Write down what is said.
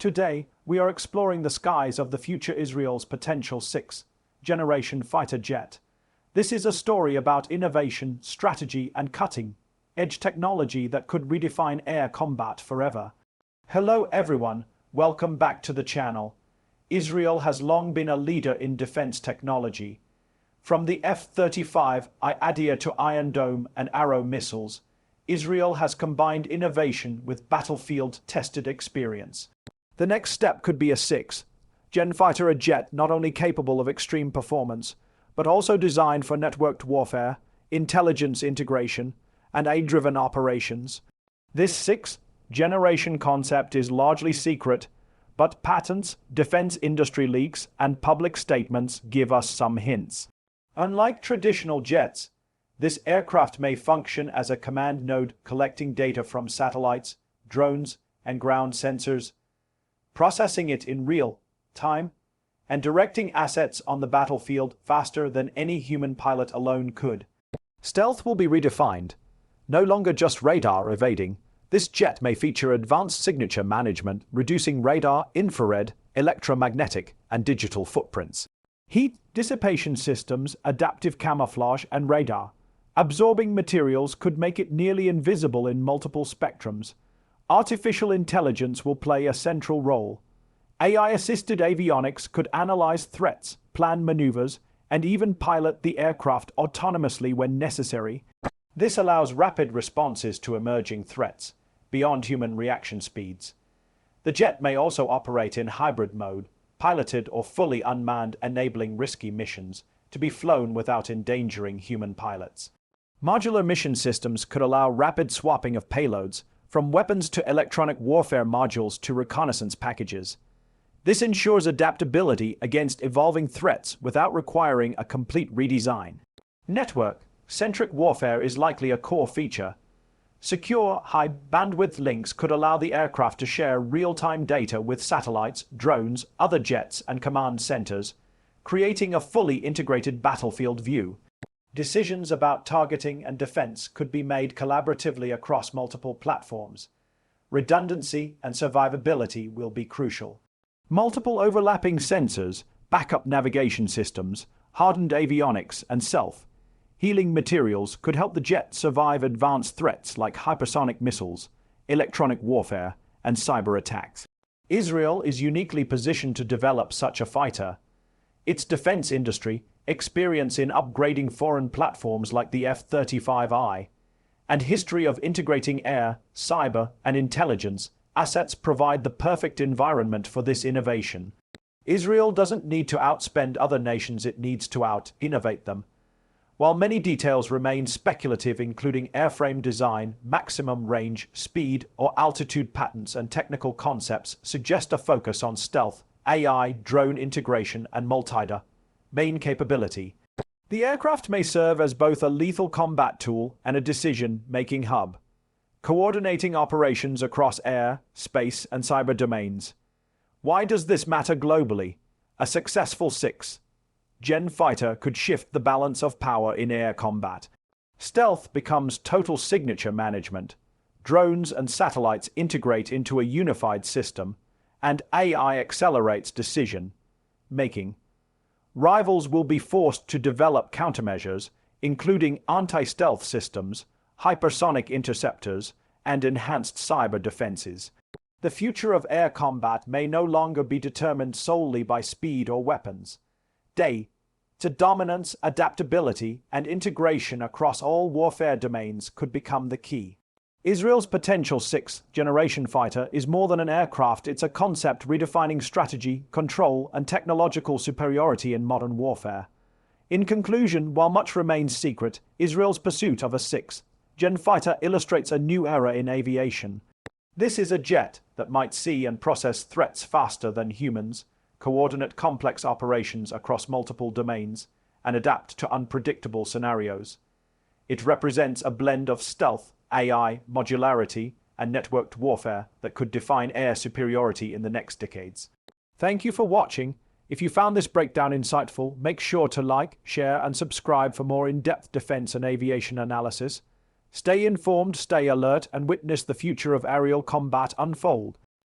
Today, we are exploring the skies of the future Israel's potential sixth-generation fighter jet. This is a story about innovation, strategy, and cutting-edge technology that could redefine air combat forever. Hello everyone, welcome back to the channel. Israel has long been a leader in defense technology. From the F-35 Iadea to Iron Dome and Arrow missiles, Israel has combined innovation with battlefield-tested experience. The next step could be a sixth-gen fighter, a jet not only capable of extreme performance, but also designed for networked warfare, intelligence integration, and AI-driven operations. This sixth-generation concept is largely secret, but patents, defense industry leaks, and public statements give us some hints. Unlike traditional jets, this aircraft may function as a command node, collecting data from satellites, drones, and ground sensors, processing it in real time, and directing assets on the battlefield faster than any human pilot alone could. Stealth will be redefined. No longer just radar evading, this jet may feature advanced signature management, reducing radar, infrared, electromagnetic, and digital footprints. Heat dissipation systems, adaptive camouflage, and radar absorbing materials could make it nearly invisible in multiple spectrums. Artificial intelligence will play a central role. AI-assisted avionics could analyze threats, plan maneuvers, and even pilot the aircraft autonomously when necessary. This allows rapid responses to emerging threats, beyond human reaction speeds. The jet may also operate in hybrid mode, piloted or fully unmanned, enabling risky missions to be flown without endangering human pilots. Modular mission systems could allow rapid swapping of payloads, from weapons to electronic warfare modules to reconnaissance packages. This ensures adaptability against evolving threats without requiring a complete redesign. Network-centric warfare is likely a core feature. Secure, high-bandwidth links could allow the aircraft to share real-time data with satellites, drones, other jets, and command centers, creating a fully integrated battlefield view. Decisions about targeting and defense could be made collaboratively across multiple platforms. Redundancy and survivability will be crucial. Multiple overlapping sensors, backup navigation systems, hardened avionics, and self-healing materials could help the jet survive advanced threats like hypersonic missiles, electronic warfare, and cyber attacks. Israel is uniquely positioned to develop such a fighter. Its defense industry, experience in upgrading foreign platforms like the F-35I, and history of integrating air, cyber, and intelligence assets provide the perfect environment for this innovation. Israel doesn't need to outspend other nations, it needs to out-innovate them. While many details remain speculative, including airframe design, maximum range, speed, or altitude patents and technical concepts suggest a focus on stealth, AI, drone integration, and multi-domain capability. The aircraft may serve as both a lethal combat tool and a decision-making hub, coordinating operations across air, space, and cyber domains. Why does this matter globally? A successful sixth-gen fighter could shift the balance of power in air combat. Stealth becomes total signature management. Drones and satellites integrate into a unified system, and AI accelerates decision-making. Rivals will be forced to develop countermeasures, including anti-stealth systems, hypersonic interceptors, and enhanced cyber defenses. The future of air combat may no longer be determined solely by speed or weapons. Data dominance, adaptability, and integration across all warfare domains could become the key. Israel's potential sixth-generation fighter is more than an aircraft, it's a concept redefining strategy, control, and technological superiority in modern warfare. In conclusion, while much remains secret, Israel's pursuit of a sixth-gen fighter illustrates a new era in aviation. This is a jet that might see and process threats faster than humans, coordinate complex operations across multiple domains, and adapt to unpredictable scenarios. It represents a blend of stealth, AI, modularity, and networked warfare that could define air superiority in the next decades. Thank you for watching. If you found this breakdown insightful, make sure to like, share, and subscribe for more in-depth defense and aviation analysis. Stay informed, stay alert, and witness the future of aerial combat unfold.